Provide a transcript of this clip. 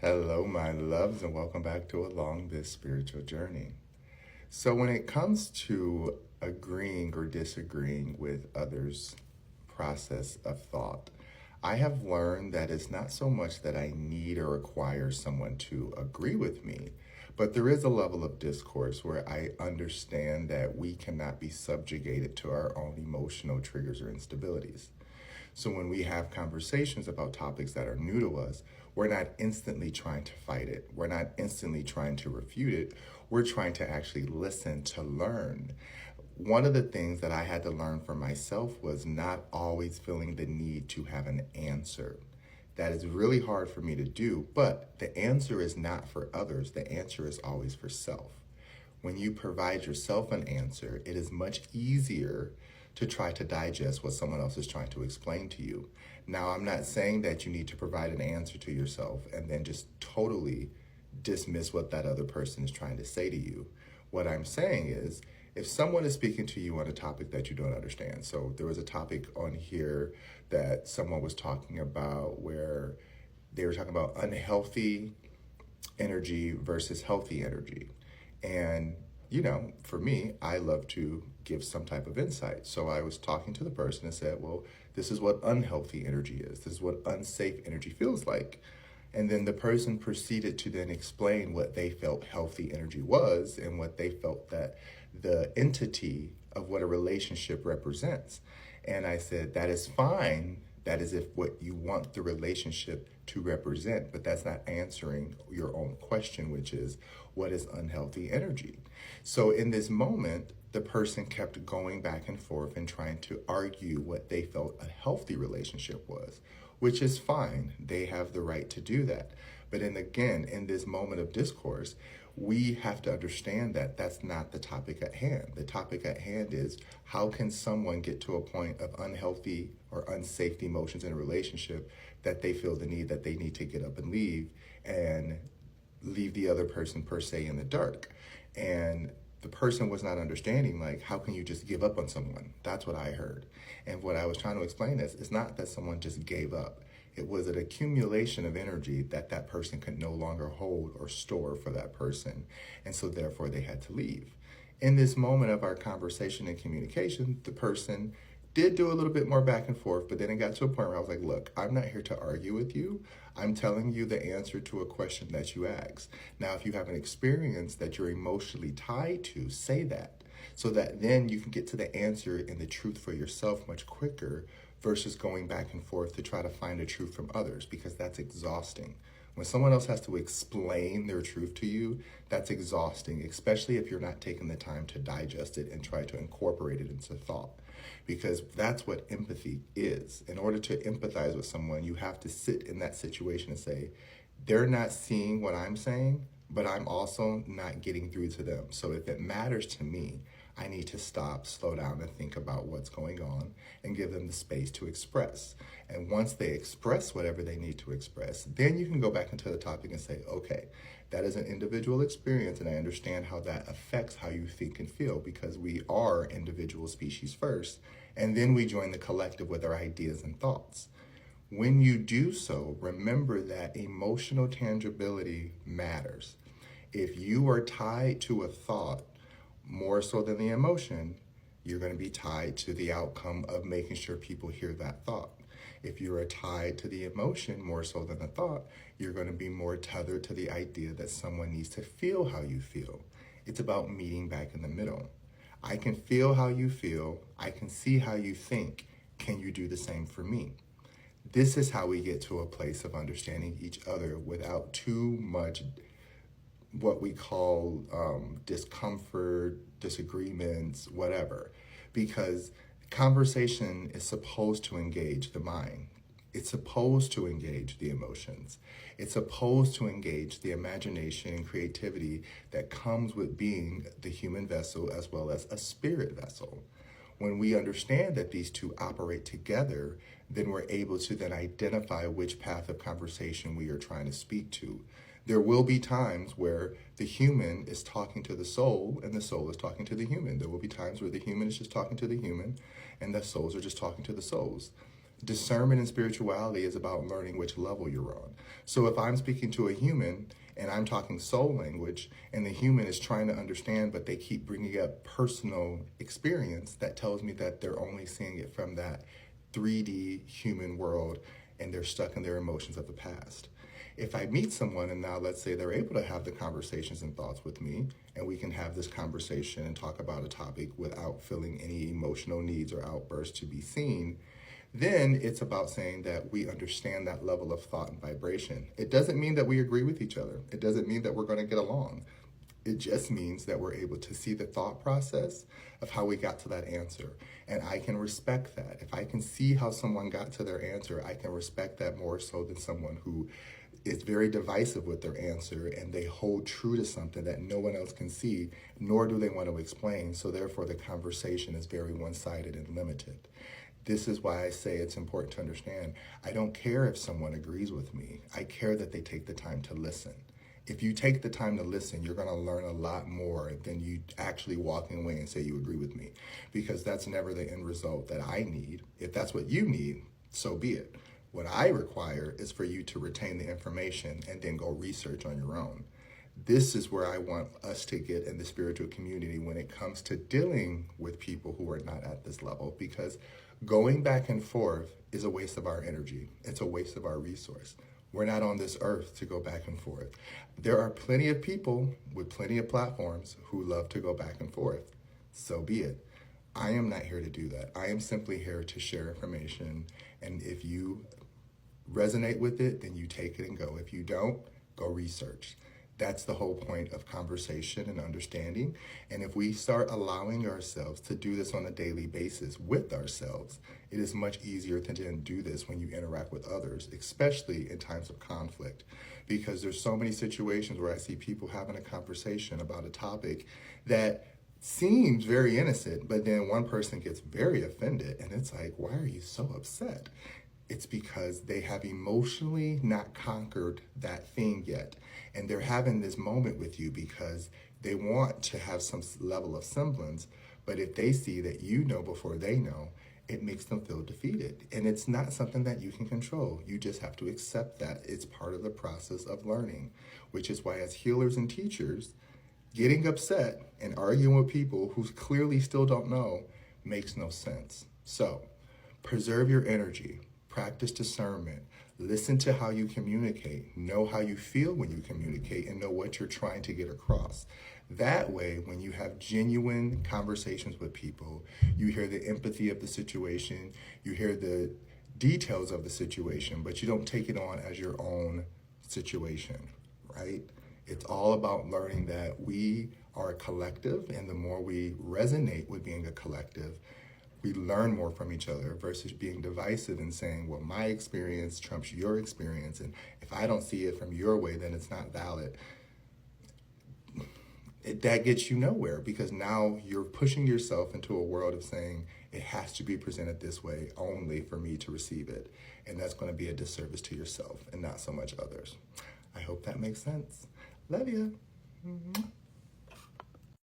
Hello, my loves, and welcome back to Along This Spiritual Journey. So, when it comes to agreeing or disagreeing with others' process of thought, I have learned that it's not so much that I need or require someone to agree with me, but there is a level of discourse where I understand that we cannot be subjugated to our own emotional triggers or instabilities. So when we have conversations about topics that are new to us, we're not instantly trying to fight it. We're not instantly trying to refute it. We're trying to actually listen to learn. One of the things that I had to learn for myself was not always feeling the need to have an answer. That is really hard for me to do, but the answer is not for others. The answer is always for self. When you provide yourself an answer, it is much easier to try to digest what someone else is trying to explain to you. Now, I'm not saying that you need to provide an answer to yourself and then just totally dismiss what that other person is trying to say to you. What I'm saying is, if someone is speaking to you on a topic that you don't understand, so there was a topic on here that someone was talking about where they were talking about unhealthy energy versus healthy energy. And, for me, I love to give some type of insight. So I was talking to the person and said, well, this is what unhealthy energy is. This is what unsafe energy feels like. And then the person proceeded to then explain what they felt healthy energy was and what they felt that the entity of what a relationship represents. And I said, that is fine. That is if what you want the relationship to represent, but that's not answering your own question, which is, what is unhealthy energy? So in this moment, the person kept going back and forth and trying to argue what they felt a healthy relationship was, which is fine. They have the right to do that. But then again, in this moment of discourse, we have to understand that that's not the topic at hand. The topic at hand is, how can someone get to a point of unhealthy or unsafe emotions in a relationship that they feel the need that they need to get up and leave the other person per se in the dark. And the person was not understanding, like, how can you just give up on someone? That's what I heard. And what I was trying to explain is, it's not that someone just gave up. It was an accumulation of energy that that person could no longer hold or store for that person. And so therefore they had to leave. In this moment of our conversation and communication, the person did do a little bit more back and forth, but then it got to a point where I was like, look, I'm not here to argue with you. I'm telling you the answer to a question that you asked. Now, if you have an experience that you're emotionally tied to, say that, so that then you can get to the answer and the truth for yourself much quicker versus going back and forth to try to find the truth from others, because that's exhausting. When someone else has to explain their truth to you, that's exhausting, especially if you're not taking the time to digest it and try to incorporate it into thought. Because that's what empathy is. In order to empathize with someone, you have to sit in that situation and say, they're not seeing what I'm saying, but I'm also not getting through to them. So if it matters to me, I need to stop, slow down, and think about what's going on and give them the space to express. And once they express whatever they need to express, then you can go back into the topic and say, okay, that is an individual experience, and I understand how that affects how you think and feel, because we are individual species first, and then we join the collective with our ideas and thoughts. When you do so, remember that emotional tangibility matters. If you are tied to a thought more so than the emotion, you're going to be tied to the outcome of making sure people hear that thought. If you are tied to the emotion more so than the thought, you're going to be more tethered to the idea that someone needs to feel how you feel. It's about meeting back in the middle. I can feel how you feel. I can see how you think. Can you do the same for me? This is how we get to a place of understanding each other without too much what we call discomfort, disagreements, whatever. Because conversation is supposed to engage the mind. It's supposed to engage the emotions. It's supposed to engage the imagination and creativity that comes with being the human vessel as well as a spirit vessel. When we understand that these two operate together, then we're able to then identify which path of conversation we are trying to speak to. There will be times where the human is talking to the soul and the soul is talking to the human. There will be times where the human is just talking to the human and the souls are just talking to the souls. Discernment and spirituality is about learning which level you're on. So if I'm speaking to a human and I'm talking soul language and the human is trying to understand, but they keep bringing up personal experience, that tells me that they're only seeing it from that 3D human world and they're stuck in their emotions of the past. If I meet someone and now let's say they're able to have the conversations and thoughts with me and we can have this conversation and talk about a topic without feeling any emotional needs or outbursts to be seen, then it's about saying that we understand that level of thought and vibration. It doesn't mean that we agree with each other. It doesn't mean that we're going to get along. It just means that we're able to see the thought process of how we got to that answer. And I can respect that. If I can see how someone got to their answer, I can respect that more so than someone who is very divisive with their answer and they hold true to something that no one else can see, nor do they want to explain. So therefore the conversation is very one-sided and limited. This is why I say it's important to understand, I don't care if someone agrees with me. I care that they take the time to listen. If you take the time to listen, you're going to learn a lot more than you actually walking away and say you agree with me, because that's never the end result that I need. If that's what you need, so be it. What I require is for you to retain the information and then go research on your own. This is where I want us to get in the spiritual community when it comes to dealing with people who are not at this level, because going back and forth is a waste of our energy. It's a waste of our resource. We're not on this earth to go back and forth. There are plenty of people with plenty of platforms who love to go back and forth. So be it. I am not here to do that. I am simply here to share information. And if you resonate with it, then you take it and go. If you don't, go research. That's the whole point of conversation and understanding. And if we start allowing ourselves to do this on a daily basis with ourselves, it is much easier to then do this when you interact with others, especially in times of conflict. Because there's so many situations where I see people having a conversation about a topic that seems very innocent, but then one person gets very offended and it's like, why are you so upset? It's because they have emotionally not conquered that thing yet. And they're having this moment with you because they want to have some level of semblance. But if they see that you know before they know, it makes them feel defeated. And it's not something that you can control. You just have to accept that it's part of the process of learning, which is why as healers and teachers, getting upset and arguing with people who clearly still don't know makes no sense. So preserve your energy. Practice discernment. Listen to how you communicate. Know how you feel when you communicate and know what you're trying to get across. That way, when you have genuine conversations with people, you hear the empathy of the situation, you hear the details of the situation, but you don't take it on as your own situation, right? It's all about learning that we are a collective, and the more we resonate with being a collective, we learn more from each other versus being divisive and saying, well, my experience trumps your experience, and if I don't see it from your way, then it's not valid. That gets you nowhere, because now you're pushing yourself into a world of saying it has to be presented this way only for me to receive it. And that's going to be a disservice to yourself and not so much others. I hope that makes sense. Love you.